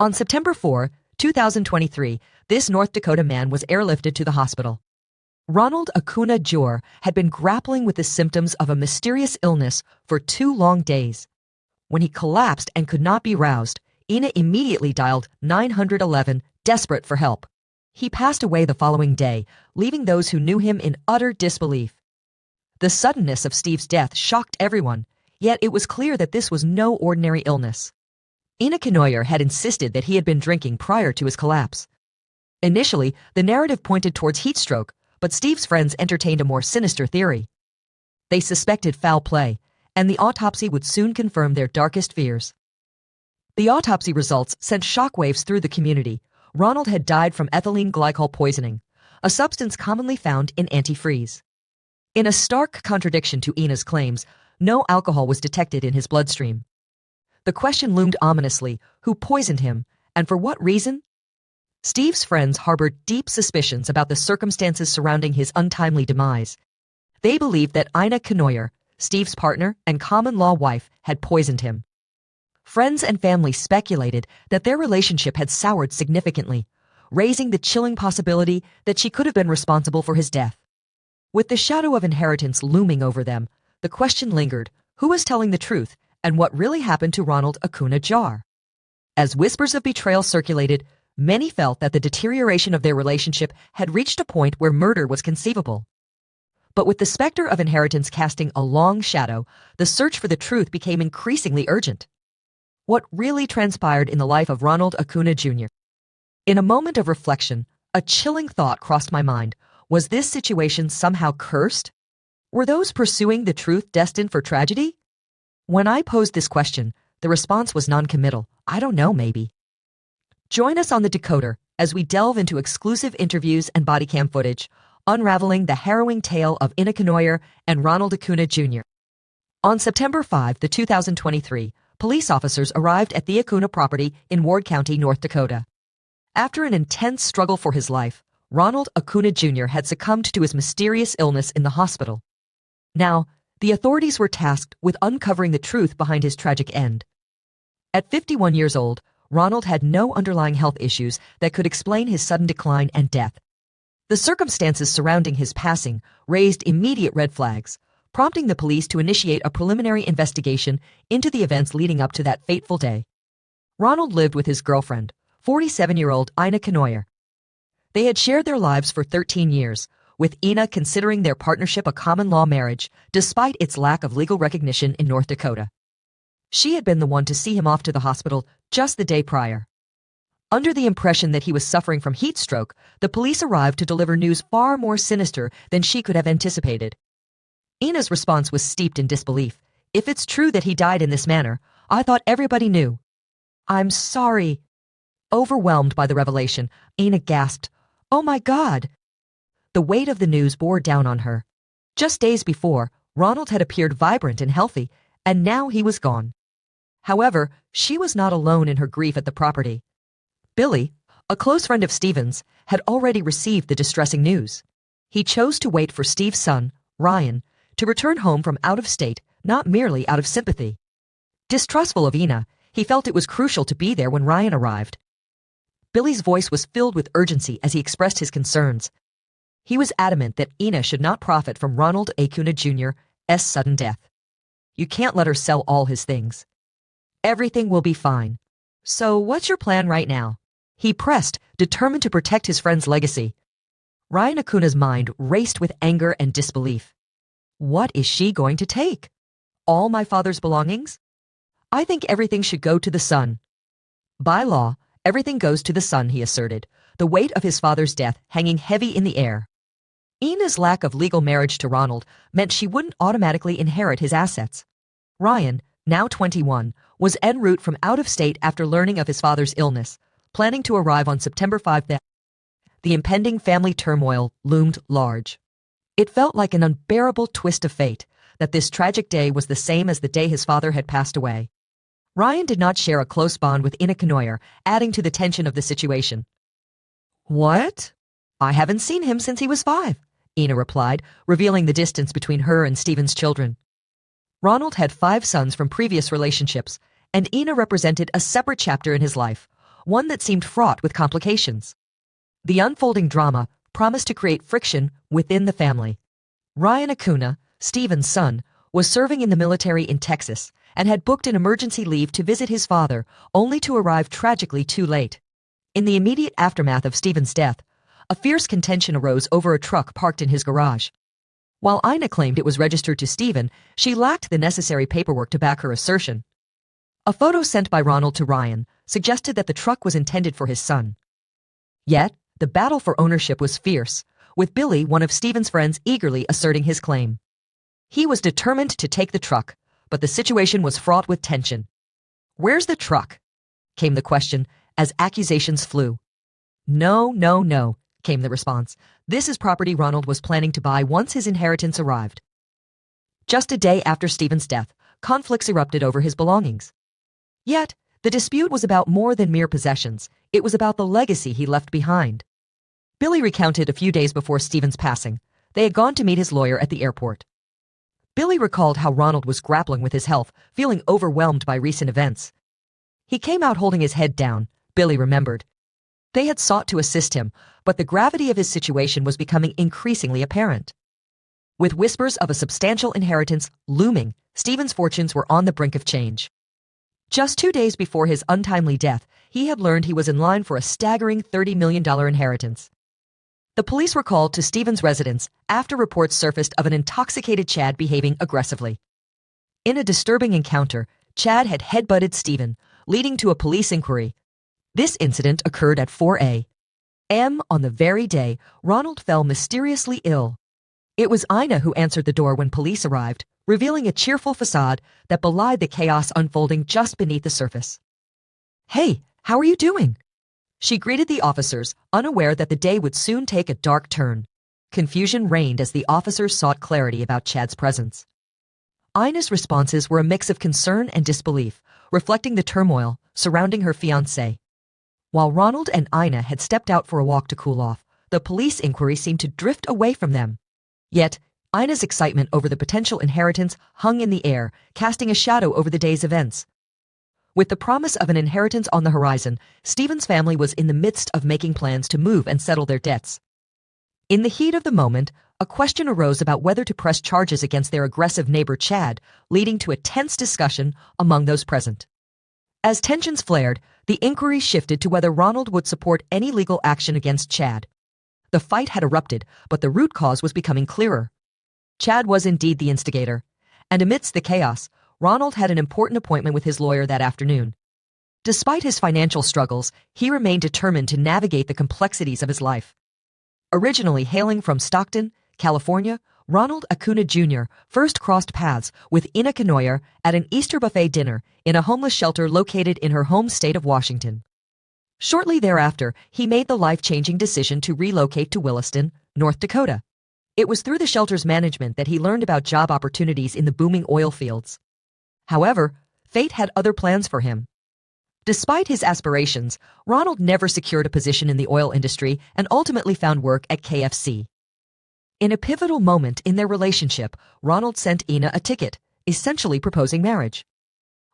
On September 4, 2023, this North Dakota man was airlifted to the hospital. Ronald Acuna Jr. had been grappling with the symptoms of a mysterious illness for 2 long days. When he collapsed and could not be roused, Ina immediately dialed 911, desperate for help. He passed away the following day, leaving those who knew him in utter disbelief. The suddenness of Steve's death shocked everyone, yet it was clear that this was no ordinary illness. Ina Knoyer had insisted that he had been drinking prior to his collapse. Initially, the narrative pointed towards heat stroke, but Steve's friends entertained a more sinister theory. They suspected foul play, and the autopsy would soon confirm their darkest fears. The autopsy results sent shockwaves through the community. Ronald had died from ethylene glycol poisoning, a substance commonly found in antifreeze. In a stark contradiction to Ina's claims, no alcohol was detected in his bloodstream. The question loomed ominously: who poisoned him, and for what reason? Steve's friends harbored deep suspicions about the circumstances surrounding his untimely demise. They believed that Ina Knoyer, Steve's partner and common-law wife, had poisoned him. Friends and family speculated that their relationship had soured significantly, raising the chilling possibility that she could have been responsible for his death. With the shadow of inheritance looming over them, the question lingered: who was telling the truth, and what really happened to Ronald Acuna Jr.? As whispers of betrayal circulated, many felt that the deterioration of their relationship had reached a point where murder was conceivable. But with the specter of inheritance casting a long shadow, the search for the truth became increasingly urgent. What really transpired in the life of Ronald Acuna Jr.? In a moment of reflection, a chilling thought crossed my mind. Was this situation somehow cursed? Were those pursuing the truth destined for tragedy? When I posed this question, the response was non-committal. I don't know, maybe. Join us on The Decoder as we delve into exclusive interviews and body cam footage, unraveling the harrowing tale of Ina Knoyer and Ronald Acuna Jr. On September 5, 2023, police officers arrived at the Acuna property in Ward County, North Dakota. After an intense struggle for his life, Ronald Acuna Jr. had succumbed to his mysterious illness in the hospital. Now, the authorities were tasked with uncovering the truth behind his tragic end. At 51 years old, Ronald had no underlying health issues that could explain his sudden decline and death. The circumstances surrounding his passing raised immediate red flags, prompting the police to initiate a preliminary investigation into the events leading up to that fateful day. Ronald lived with his girlfriend, 47-year-old Ina Knoyer. They had shared their lives for 13 years, with Ina considering their partnership a common-law marriage, despite its lack of legal recognition in North Dakota. She had been the one to see him off to the hospital just the day prior. Under the impression that he was suffering from heat stroke, the police arrived to deliver news far more sinister than she could have anticipated. Ina's response was steeped in disbelief. If it's true that he died in this manner, I thought everybody knew. I'm sorry. Overwhelmed by the revelation, Ina gasped, "Oh my God!" The weight of the news bore down on her. Just days before, Ronald had appeared vibrant and healthy, and now he was gone. However, she was not alone in her grief at the property. Billy, a close friend of Stephen's, had already received the distressing news. He chose to wait for Steve's son, Ryan, to return home from out of state, not merely out of sympathy. Distrustful of Ina, he felt it was crucial to be there when Ryan arrived. Billy's voice was filled with urgency as he expressed his concerns. He was adamant that Ina should not profit from Ronald Acuna Jr.'s sudden death. You can't let her sell all his things. Everything will be fine. So what's your plan right now? He pressed, determined to protect his friend's legacy. Ryan Acuna's mind raced with anger and disbelief. What is she going to take? All my father's belongings? I think everything should go to the son. By law, everything goes to the son, he asserted, the weight of his father's death hanging heavy in the air. Ina's lack of legal marriage to Ronald meant she wouldn't automatically inherit his assets. Ryan, now 21, was en route from out of state after learning of his father's illness, planning to arrive on September 5. The impending family turmoil loomed large. It felt like an unbearable twist of fate that this tragic day was the same as the day his father had passed away. Ryan did not share a close bond with Ina Knoyer, adding to the tension of the situation. What? I haven't seen him since he was 5, Ina replied, revealing the distance between her and Stephen's children. Ronald had 5 sons from previous relationships, and Ina represented a separate chapter in his life, one that seemed fraught with complications. The unfolding drama promised to create friction within the family. Ryan Acuna, Stephen's son, was serving in the military in Texas and had booked an emergency leave to visit his father, only to arrive tragically too late. In the immediate aftermath of Stephen's death, a fierce contention arose over a truck parked in his garage. While Ina claimed it was registered to Stephen, she lacked the necessary paperwork to back her assertion. A photo sent by Ronald to Ryan suggested that the truck was intended for his son. Yet, the battle for ownership was fierce, with Billy, one of Stephen's friends, eagerly asserting his claim. He was determined to take the truck, but the situation was fraught with tension. "Where's the truck?" came the question as accusations flew. "No, no, no," came the response. "This is property Ronald was planning to buy once his inheritance arrived." Just a day after Stephen's death, conflicts erupted over his belongings. Yet, the dispute was about more than mere possessions. It was about the legacy he left behind. Billy recounted a few days before Stephen's passing. They had gone to meet his lawyer at the airport. Billy recalled how Ronald was grappling with his health, feeling overwhelmed by recent events. He came out holding his head down, Billy remembered. They had sought to assist him, but the gravity of his situation was becoming increasingly apparent. With whispers of a substantial inheritance looming, Stephen's fortunes were on the brink of change. Just 2 days before his untimely death, he had learned he was in line for a staggering $30 million inheritance. The police were called to Stephen's residence after reports surfaced of an intoxicated Chad behaving aggressively. In a disturbing encounter, Chad had headbutted Stephen, leading to a police inquiry. This incident occurred at 4 a.m. on the very day Ronald fell mysteriously ill. It was Ina who answered the door when police arrived, revealing a cheerful facade that belied the chaos unfolding just beneath the surface. "Hey, how are you doing?" She greeted the officers, unaware that the day would soon take a dark turn. Confusion reigned as the officers sought clarity about Chad's presence. Ina's responses were a mix of concern and disbelief, reflecting the turmoil surrounding her fiancé. While Ronald and Ina had stepped out for a walk to cool off, the police inquiry seemed to drift away from them. Yet, Ina's excitement over the potential inheritance hung in the air, casting a shadow over the day's events. With the promise of an inheritance on the horizon, Stephen's family was in the midst of making plans to move and settle their debts. In the heat of the moment, a question arose about whether to press charges against their aggressive neighbor Chad, leading to a tense discussion among those present. As tensions flared, the inquiry shifted to whether Ronald would support any legal action against Chad. The fight had erupted, but the root cause was becoming clearer. Chad was indeed the instigator, and amidst the chaos, Ronald had an important appointment with his lawyer that afternoon. Despite his financial struggles, he remained determined to navigate the complexities of his life. Originally hailing from Stockton, California, Ronald Acuna Jr. first crossed paths with Ina Canoyer at an Easter buffet dinner in a homeless shelter located in her home state of Washington. Shortly thereafter, he made the life-changing decision to relocate to Williston, North Dakota. It was through the shelter's management that he learned about job opportunities in the booming oil fields. However, fate had other plans for him. Despite his aspirations, Ronald never secured a position in the oil industry and ultimately found work at KFC. In a pivotal moment in their relationship, Ronald sent Ina a ticket, essentially proposing marriage.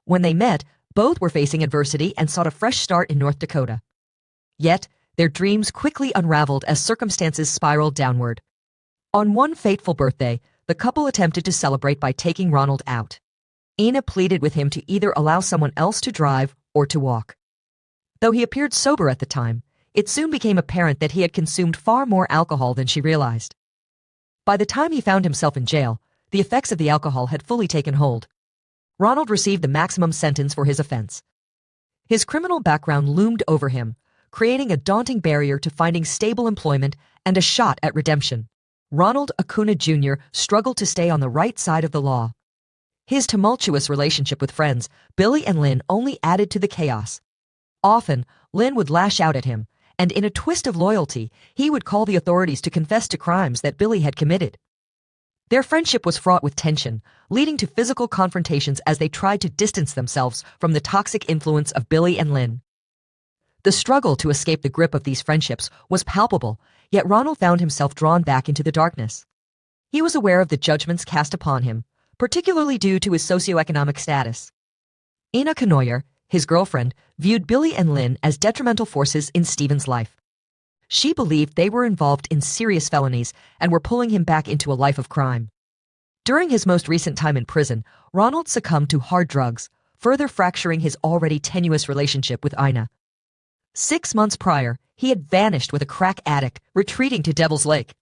When they met, both were facing adversity and sought a fresh start in North Dakota. Yet, their dreams quickly unraveled as circumstances spiraled downward. On one fateful birthday, the couple attempted to celebrate by taking Ronald out. Ina pleaded with him to either allow someone else to drive or to walk. Though he appeared sober at the time, it soon became apparent that he had consumed far more alcohol than she realized. By the time he found himself in jail, the effects of the alcohol had fully taken hold. Ronald received the maximum sentence for his offense. His criminal background loomed over him, creating a daunting barrier to finding stable employment and a shot at redemption. Ronald Acuna Jr. struggled to stay on the right side of the law. His tumultuous relationship with friends, Billy and Lynn, only added to the chaos. Often, Lynn would lash out at him, and in a twist of loyalty, he would call the authorities to confess to crimes that Billy had committed. Their friendship was fraught with tension, leading to physical confrontations as they tried to distance themselves from the toxic influence of Billy and Lynn. The struggle to escape the grip of these friendships was palpable, yet Ronald found himself drawn back into the darkness. He was aware of the judgments cast upon him, particularly due to his socioeconomic status. Ina Canoyer, his girlfriend, viewed Billy and Lynn as detrimental forces in Stephen's life. She believed they were involved in serious felonies and were pulling him back into a life of crime. During his most recent time in prison, Ronald succumbed to hard drugs, further fracturing his already tenuous relationship with Ina. 6 months prior, he had vanished with a crack addict, retreating to Devil's Lake.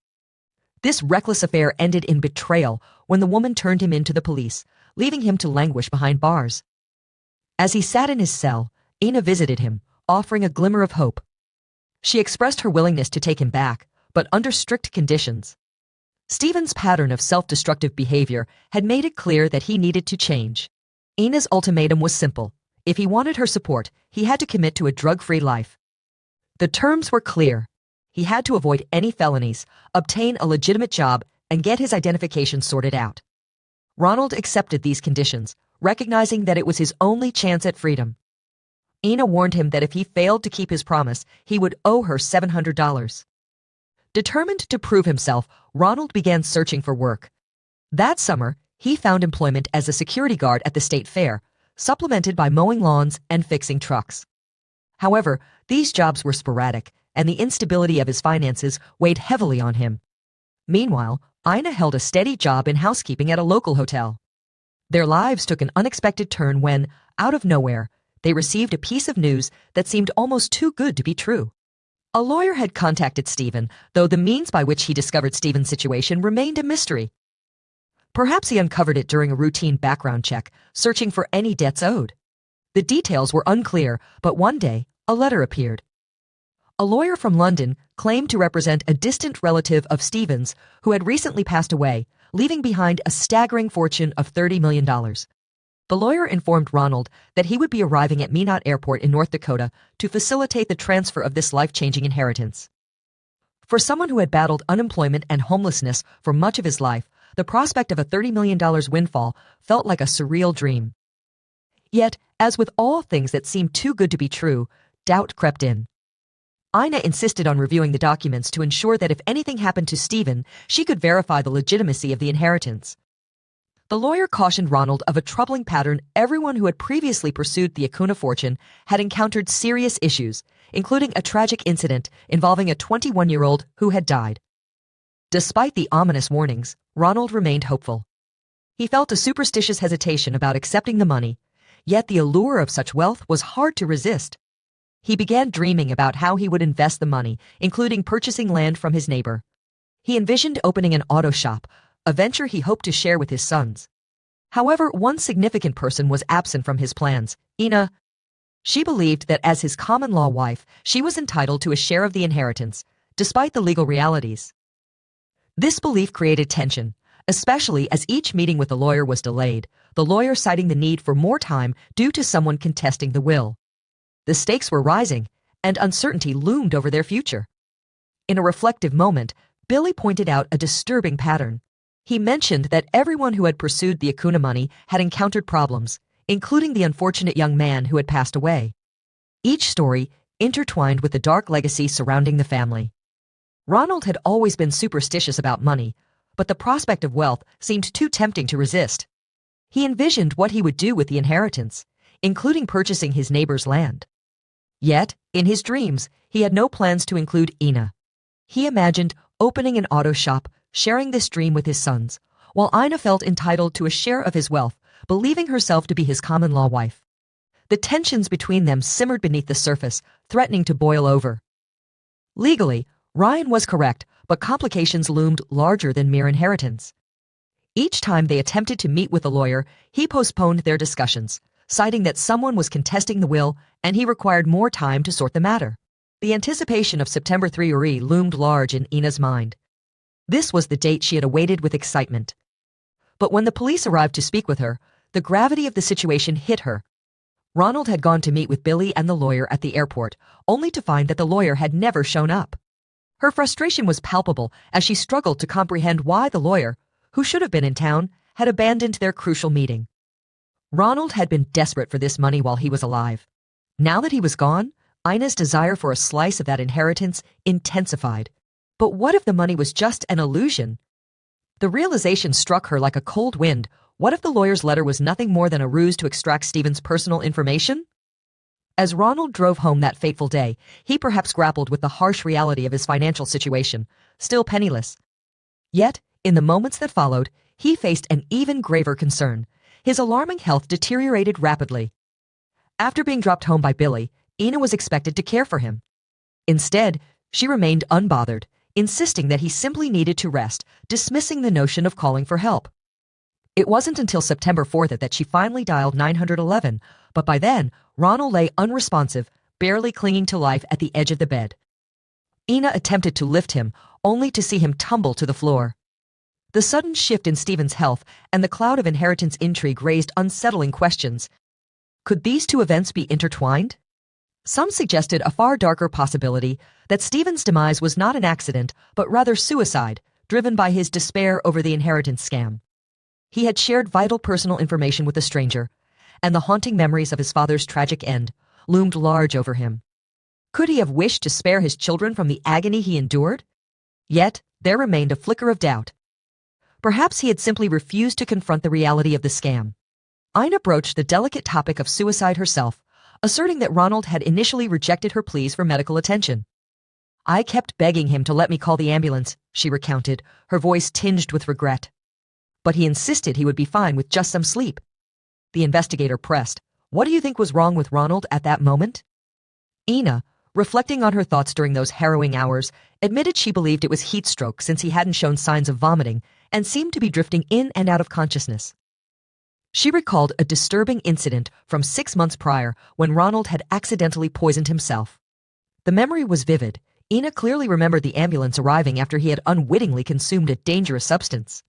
This reckless affair ended in betrayal when the woman turned him in to the police, leaving him to languish behind bars. As he sat in his cell, Ina visited him, offering a glimmer of hope. She expressed her willingness to take him back, but under strict conditions. Stephen's pattern of self-destructive behavior had made it clear that he needed to change. Ina's ultimatum was simple. If he wanted her support, he had to commit to a drug-free life. The terms were clear. He had to avoid any felonies, obtain a legitimate job, and get his identification sorted out. Ronald accepted these conditions, recognizing that it was his only chance at freedom. Ina warned him that if he failed to keep his promise, he would owe her $700. Determined to prove himself, Ronald began searching for work. That summer, he found employment as a security guard at the state fair, supplemented by mowing lawns and fixing trucks. However, these jobs were sporadic, and the instability of his finances weighed heavily on him. Meanwhile, Ina held a steady job in housekeeping at a local hotel. Their lives took an unexpected turn when, out of nowhere, they received a piece of news that seemed almost too good to be true. A lawyer had contacted Stephen, though the means by which he discovered Stephen's situation remained a mystery. Perhaps he uncovered it during a routine background check, searching for any debts owed. The details were unclear, but one day, a letter appeared. A lawyer from London claimed to represent a distant relative of Stephen's who had recently passed away, leaving behind a staggering fortune of $30 million. The lawyer informed Ronald that he would be arriving at Minot Airport in North Dakota to facilitate the transfer of this life-changing inheritance. For someone who had battled unemployment and homelessness for much of his life, the prospect of a $30 million windfall felt like a surreal dream. Yet, as with all things that seemed too good to be true, doubt crept in. Ina insisted on reviewing the documents to ensure that if anything happened to Stephen, she could verify the legitimacy of the inheritance. The lawyer cautioned Ronald of a troubling pattern. Everyone who had previously pursued the Acuna fortune had encountered serious issues, including a tragic incident involving a 21-year-old who had died. Despite the ominous warnings, Ronald remained hopeful. He felt a superstitious hesitation about accepting the money, yet the allure of such wealth was hard to resist. He began dreaming about how he would invest the money, including purchasing land from his neighbor. He envisioned opening an auto shop, a venture he hoped to share with his sons. However, one significant person was absent from his plans, Ina. She believed that as his common-law wife, she was entitled to a share of the inheritance, despite the legal realities. This belief created tension, especially as each meeting with the lawyer was delayed, the lawyer citing the need for more time due to someone contesting the will. The stakes were rising, and uncertainty loomed over their future. In a reflective moment, Billy pointed out a disturbing pattern. He mentioned that everyone who had pursued the Acuna money had encountered problems, including the unfortunate young man who had passed away. Each story intertwined with the dark legacy surrounding the family. Ronald had always been superstitious about money, but the prospect of wealth seemed too tempting to resist. He envisioned what he would do with the inheritance, including purchasing his neighbor's land. Yet, in his dreams, he had no plans to include Ina. He imagined opening an auto shop, sharing this dream with his sons, while Ina felt entitled to a share of his wealth, believing herself to be his common-law wife. The tensions between them simmered beneath the surface, threatening to boil over. Legally, Ryan was correct, but complications loomed larger than mere inheritance. Each time they attempted to meet with the lawyer, he postponed their discussions, citing that someone was contesting the will and he required more time to sort the matter. The anticipation of September 3 loomed large in Ina's mind. This was the date she had awaited with excitement. But when the police arrived to speak with her, the gravity of the situation hit her. Ronald had gone to meet with Billy and the lawyer at the airport, only to find that the lawyer had never shown up. Her frustration was palpable as she struggled to comprehend why the lawyer, who should have been in town, had abandoned their crucial meeting. Ronald had been desperate for this money while he was alive. Now that he was gone, Ina's desire for a slice of that inheritance intensified. But what if the money was just an illusion? The realization struck her like a cold wind. What if the lawyer's letter was nothing more than a ruse to extract Stephen's personal information? As Ronald drove home that fateful day, he perhaps grappled with the harsh reality of his financial situation, still penniless. Yet, in the moments that followed, he faced an even graver concern. His alarming health deteriorated rapidly. After being dropped home by Billy, Ina was expected to care for him. Instead, she remained unbothered, insisting that he simply needed to rest, dismissing the notion of calling for help. It wasn't until September 4th that she finally dialed 911, but by then, Ronald lay unresponsive, barely clinging to life at the edge of the bed. Ina attempted to lift him, only to see him tumble to the floor. The sudden shift in Stephen's health and the cloud of inheritance intrigue raised unsettling questions. Could these two events be intertwined? Some suggested a far darker possibility that Stephen's demise was not an accident, but rather suicide, driven by his despair over the inheritance scam. He had shared vital personal information with a stranger, and the haunting memories of his father's tragic end loomed large over him. Could he have wished to spare his children from the agony he endured? Yet, there remained a flicker of doubt. Perhaps he had simply refused to confront the reality of the scam. Ina broached the delicate topic of suicide herself, asserting that Ronald had initially rejected her pleas for medical attention. "I kept begging him to let me call the ambulance," she recounted, her voice tinged with regret. "But he insisted he would be fine with just some sleep." The investigator pressed, "What do you think was wrong with Ronald at that moment?" Ina, reflecting on her thoughts during those harrowing hours, admitted she believed it was heat stroke since he hadn't shown signs of vomiting and seemed to be drifting in and out of consciousness. She recalled a disturbing incident from 6 months prior when Ronald had accidentally poisoned himself. The memory was vivid. Ina clearly remembered the ambulance arriving after he had unwittingly consumed a dangerous substance.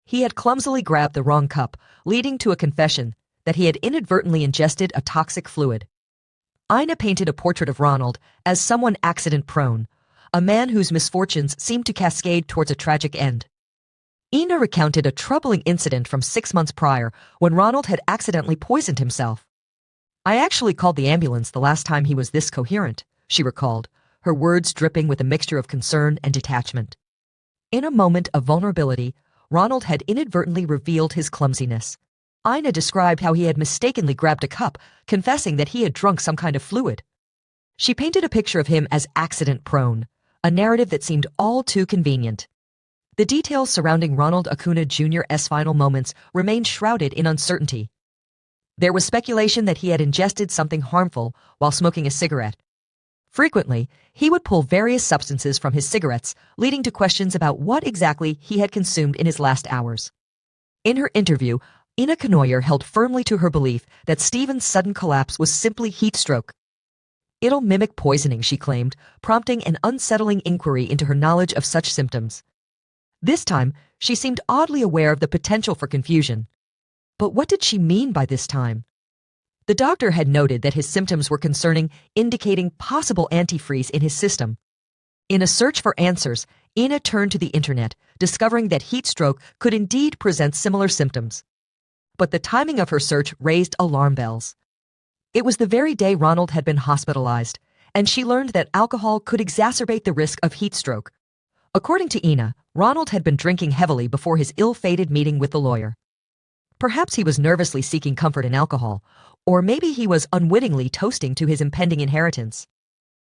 He had clumsily grabbed the wrong cup, leading to a confession that he had inadvertently ingested a toxic fluid. Ina painted a portrait of Ronald as someone accident-prone, a man whose misfortunes seemed to cascade towards a tragic end. Ina recounted a troubling incident from 6 months prior when Ronald had accidentally poisoned himself. "I actually called the ambulance the last time he was this coherent," she recalled, her words dripping with a mixture of concern and detachment. In a moment of vulnerability, Ronald had inadvertently revealed his clumsiness. Ina described how he had mistakenly grabbed a cup, confessing that he had drunk some kind of fluid. She painted a picture of him as accident-prone, a narrative that seemed all too convenient. The details surrounding Ronald Acuna Jr.'s final moments remained shrouded in uncertainty. There was speculation that he had ingested something harmful while smoking a cigarette. Frequently, he would pull various substances from his cigarettes, leading to questions about what exactly he had consumed in his last hours. In her interview, Ina Knoyer held firmly to her belief that Stephen's sudden collapse was simply heat stroke. "It'll mimic poisoning," she claimed, prompting an unsettling inquiry into her knowledge of such symptoms. This time, she seemed oddly aware of the potential for confusion. But what did she mean by this time? The doctor had noted that his symptoms were concerning, indicating possible antifreeze in his system. In a search for answers, Ina turned to the internet, discovering that heat stroke could indeed present similar symptoms. But the timing of her search raised alarm bells. It was the very day Ronald had been hospitalized, and she learned that alcohol could exacerbate the risk of heat stroke. According to Ina, Ronald had been drinking heavily before his ill-fated meeting with the lawyer. Perhaps he was nervously seeking comfort in alcohol, or maybe he was unwittingly toasting to his impending inheritance.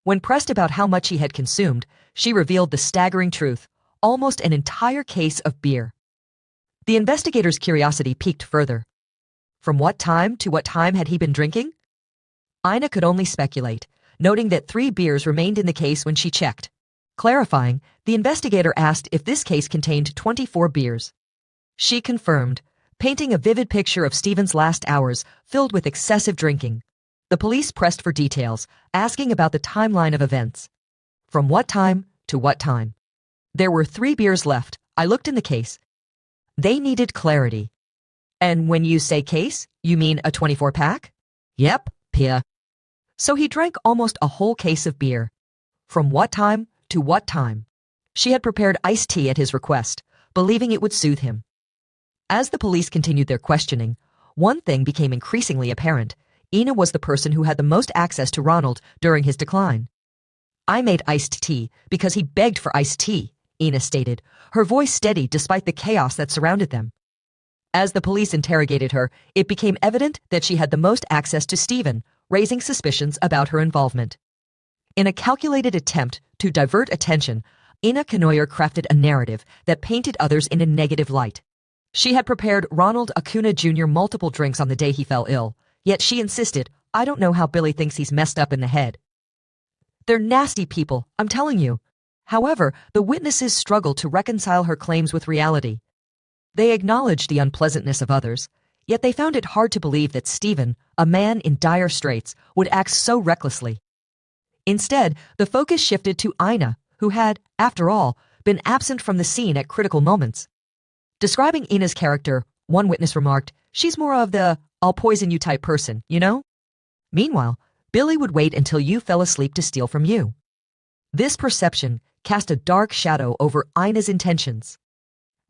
When pressed about how much he had consumed, she revealed the staggering truth, almost an entire case of beer. The investigator's curiosity piqued further. From what time to what time had he been drinking? Ina could only speculate, noting that 3 beers remained in the case when she checked. Clarifying, the investigator asked if this case contained 24 beers. She confirmed, painting a vivid picture of Stephen's last hours filled with excessive drinking. The police pressed for details, asking about the timeline of events. From what time to what time? There were 3 beers left. I looked in the case. They needed clarity. And when you say case, you mean a 24-pack? Yep, Pia. So he drank almost a whole case of beer. From what time to what time? She had prepared iced tea at his request, believing it would soothe him. As the police continued their questioning, one thing became increasingly apparent. Ina was the person who had the most access to Ronald during his decline. "I made iced tea because he begged for iced tea," Ina stated, her voice steady despite the chaos that surrounded them. As the police interrogated her, it became evident that she had the most access to Stephen, raising suspicions about her involvement. In a calculated attempt to divert attention, Ina Knoyer crafted a narrative that painted others in a negative light. She had prepared Ronald Acuna Jr. multiple drinks on the day he fell ill, yet she insisted, "I don't know how Billy thinks he's messed up in the head." They're nasty people, I'm telling you. However, the witnesses struggled to reconcile her claims with reality. They acknowledged the unpleasantness of others, yet they found it hard to believe that Stephen, a man in dire straits, would act so recklessly. Instead, the focus shifted to Ina, who had, after all, been absent from the scene at critical moments. Describing Ina's character, one witness remarked, "She's more of the I'll poison you type person, you know?" Meanwhile, Billy would wait until you fell asleep to steal from you. This perception cast a dark shadow over Ina's intentions.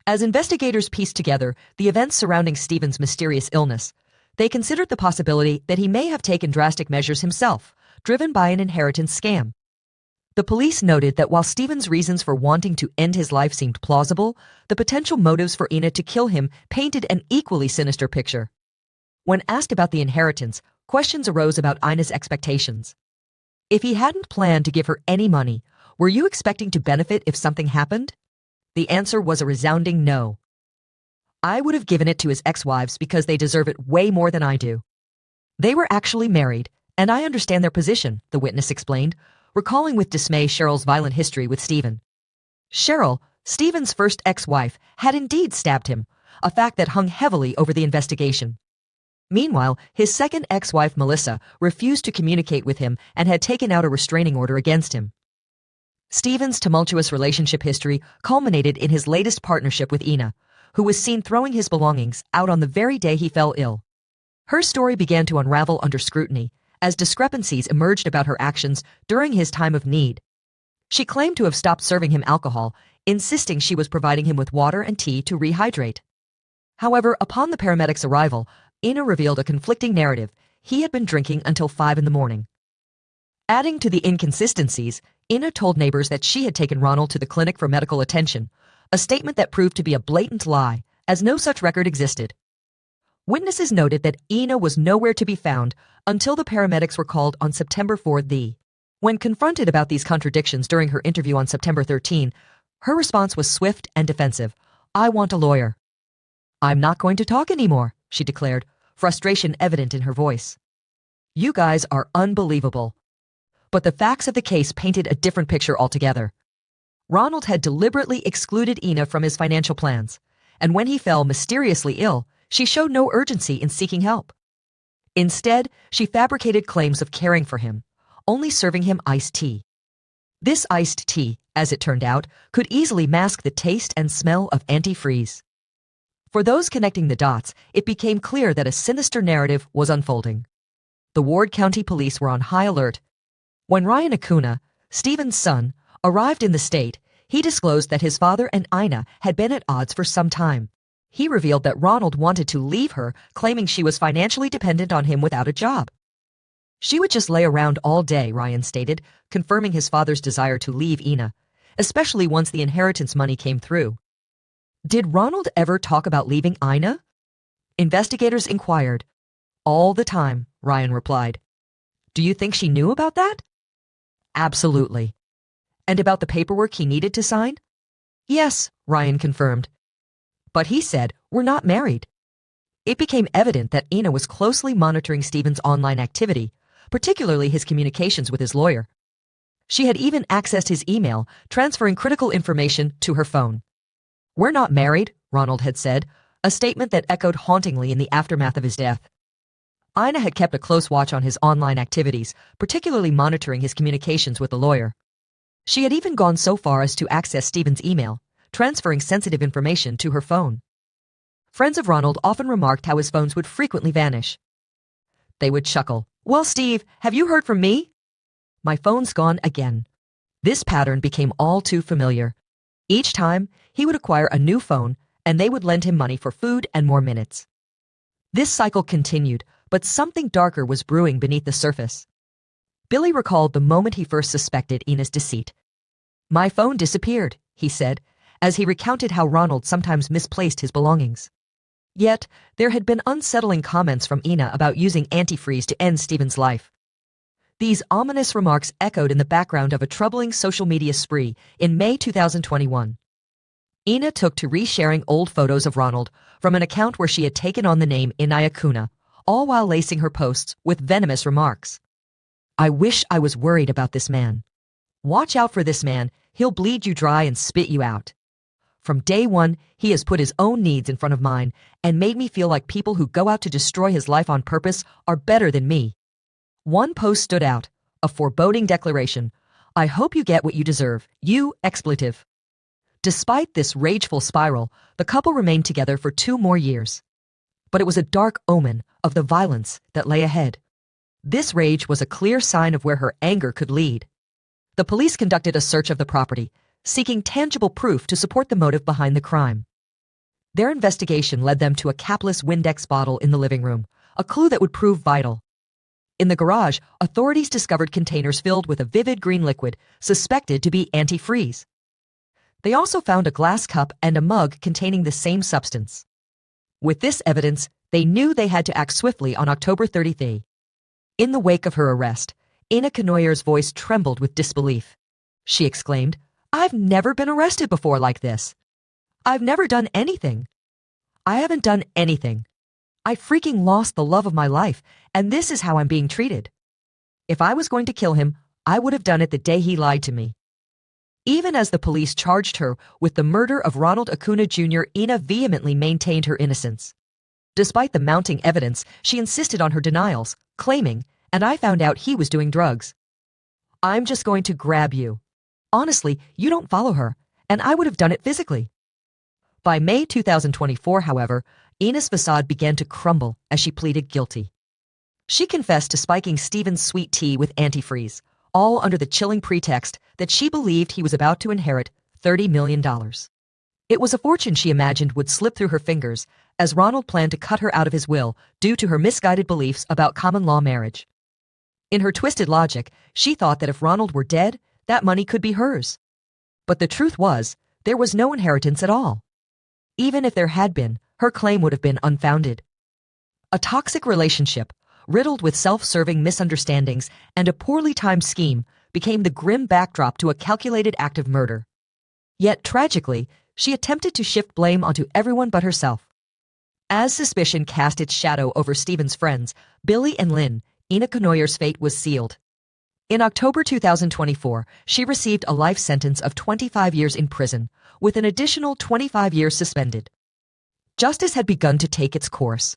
As investigators pieced together the events surrounding Stephen's mysterious illness, they considered the possibility that he may have taken drastic measures himself, driven by an inheritance scam. The police noted that while Stephen's reasons for wanting to end his life seemed plausible, the potential motives for Ina to kill him painted an equally sinister picture. When asked about the inheritance, questions arose about Ina's expectations. If he hadn't planned to give her any money, were you expecting to benefit if something happened? The answer was a resounding no. "I would have given it to his ex-wives because they deserve it way more than I do. They were actually married, and I understand their position," the witness explained, recalling with dismay Cheryl's violent history with Stephen. Cheryl, Stephen's first ex-wife, had indeed stabbed him, a fact that hung heavily over the investigation. Meanwhile, his second ex-wife, Melissa, refused to communicate with him and had taken out a restraining order against him. Stephen's tumultuous relationship history culminated in his latest partnership with Ina, who was seen throwing his belongings out on the very day he fell ill. Her story began to unravel under scrutiny, as discrepancies emerged about her actions during his time of need. She claimed to have stopped serving him alcohol, insisting she was providing him with water and tea to rehydrate. However, upon the paramedics' arrival, Ina revealed a conflicting narrative. He had been drinking until 5 in the morning. Adding to the inconsistencies, Ina told neighbors that she had taken Ronald to the clinic for medical attention, a statement that proved to be a blatant lie, as no such record existed. Witnesses noted that Ina was nowhere to be found until the paramedics were called on September 4. When confronted about these contradictions during her interview on September 13, her response was swift and defensive. "I want a lawyer." "I'm not going to talk anymore," she declared, frustration evident in her voice. "You guys are unbelievable." But the facts of the case painted a different picture altogether. Ronald had deliberately excluded Ina from his financial plans, and when he fell mysteriously ill, she showed no urgency in seeking help. Instead, she fabricated claims of caring for him, only serving him iced tea. This iced tea, as it turned out, could easily mask the taste and smell of antifreeze. For those connecting the dots, it became clear that a sinister narrative was unfolding. The Ward County Police were on high alert. When Ryan Acuna, Stephen's son, arrived in the state, he disclosed that his father and Ina had been at odds for some time. He revealed that Ronald wanted to leave her, claiming she was financially dependent on him without a job. "She would just lay around all day," Ryan stated, confirming his father's desire to leave Ina, especially once the inheritance money came through. Did Ronald ever talk about leaving Ina? Investigators inquired. "All the time," Ryan replied. "Do you think she knew about that?" "Absolutely." "And about the paperwork he needed to sign?" "Yes," Ryan confirmed. "But he said, we're not married." It became evident that Ina was closely monitoring Stephen's online activity, particularly his communications with his lawyer. She had even accessed his email, transferring critical information to her phone. "We're not married," Ronald had said, a statement that echoed hauntingly in the aftermath of his death. Ina had kept a close watch on his online activities, particularly monitoring his communications with the lawyer. She had even gone so far as to access Stephen's email, transferring sensitive information to her phone. Friends of Ronald often remarked how his phones would frequently vanish. They would chuckle. "Well, Steve, have you heard from me?" "My phone's gone again." This pattern became all too familiar. Each time, he would acquire a new phone, and they would lend him money for food and more minutes. This cycle continued, but something darker was brewing beneath the surface. Billy recalled the moment he first suspected Ina's deceit. "My phone disappeared," he said, as he recounted how Ronald sometimes misplaced his belongings. Yet, there had been unsettling comments from Ina about using antifreeze to end Stephen's life. These ominous remarks echoed in the background of a troubling social media spree in May 2021. Ina took to resharing old photos of Ronald from an account where she had taken on the name Inayakuna, all while lacing her posts with venomous remarks. "I wish I was worried about this man. Watch out for this man, he'll bleed you dry and spit you out. From day one, he has put his own needs in front of mine and made me feel like people who go out to destroy his life on purpose are better than me." One post stood out, a foreboding declaration. "I hope you get what you deserve, you expletive." Despite this rageful spiral, the couple remained together for 2 more years. But it was a dark omen of the violence that lay ahead. This rage was a clear sign of where her anger could lead. The police conducted a search of the property, seeking tangible proof to support the motive behind the crime. Their investigation led them to a capless Windex bottle in the living room, a clue that would prove vital. In the garage, authorities discovered containers filled with a vivid green liquid suspected to be antifreeze. They also found a glass cup and a mug containing the same substance. With this evidence, they knew they had to act swiftly on October 30th. In the wake of her arrest, Ina Knoyer's voice trembled with disbelief. She exclaimed, "I've never been arrested before like this. I've never done anything. I haven't done anything. I freaking lost the love of my life, and this is how I'm being treated. If I was going to kill him, I would have done it the day he lied to me." Even as the police charged her with the murder of Ronald Acuna Jr., Ina vehemently maintained her innocence. Despite the mounting evidence, she insisted on her denials, claiming, "And I found out he was doing drugs. I'm just going to grab you. Honestly, you don't follow her, and I would have done it physically." By May 2024, however, Ina's facade began to crumble as she pleaded guilty. She confessed to spiking Stephen's sweet tea with antifreeze, all under the chilling pretext that she believed he was about to inherit $30 million. It was a fortune she imagined would slip through her fingers, as Ronald planned to cut her out of his will due to her misguided beliefs about common-law marriage. In her twisted logic, she thought that if Ronald were dead, that money could be hers. But the truth was, there was no inheritance at all. Even if there had been, her claim would have been unfounded. A toxic relationship, riddled with self-serving misunderstandings and a poorly timed scheme, became the grim backdrop to a calculated act of murder. Yet, tragically, she attempted to shift blame onto everyone but herself. As suspicion cast its shadow over Stephen's friends, Billy and Lynn, Ina Knoyer's fate was sealed. In October 2024, she received a life sentence of 25 years in prison, with an additional 25 years suspended. Justice had begun to take its course.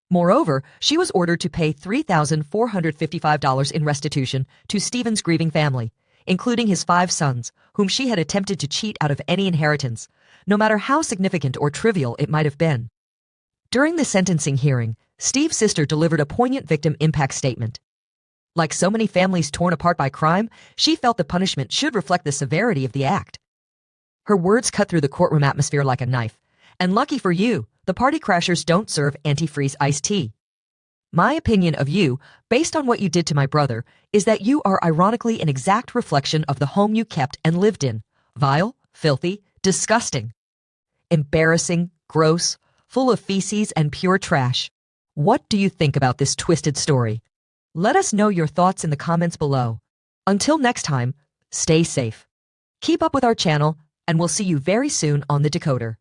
Moreover, she was ordered to pay $3,455 in restitution to Stephen's grieving family, including his 5 sons, whom she had attempted to cheat out of any inheritance, no matter how significant or trivial it might have been. During the sentencing hearing, Steve's sister delivered a poignant victim impact statement. Like so many families torn apart by crime, she felt the punishment should reflect the severity of the act. Her words cut through the courtroom atmosphere like a knife. "And lucky for you, the party crashers don't serve antifreeze iced tea. My opinion of you, based on what you did to my brother, is that you are ironically an exact reflection of the home you kept and lived in. Vile, filthy, disgusting. Embarrassing, gross, full of feces and pure trash. What do you think about this twisted story? Let us know your thoughts in the comments below. Until next time, stay safe. Keep up with our channel, and we'll see you very soon on The Decoder.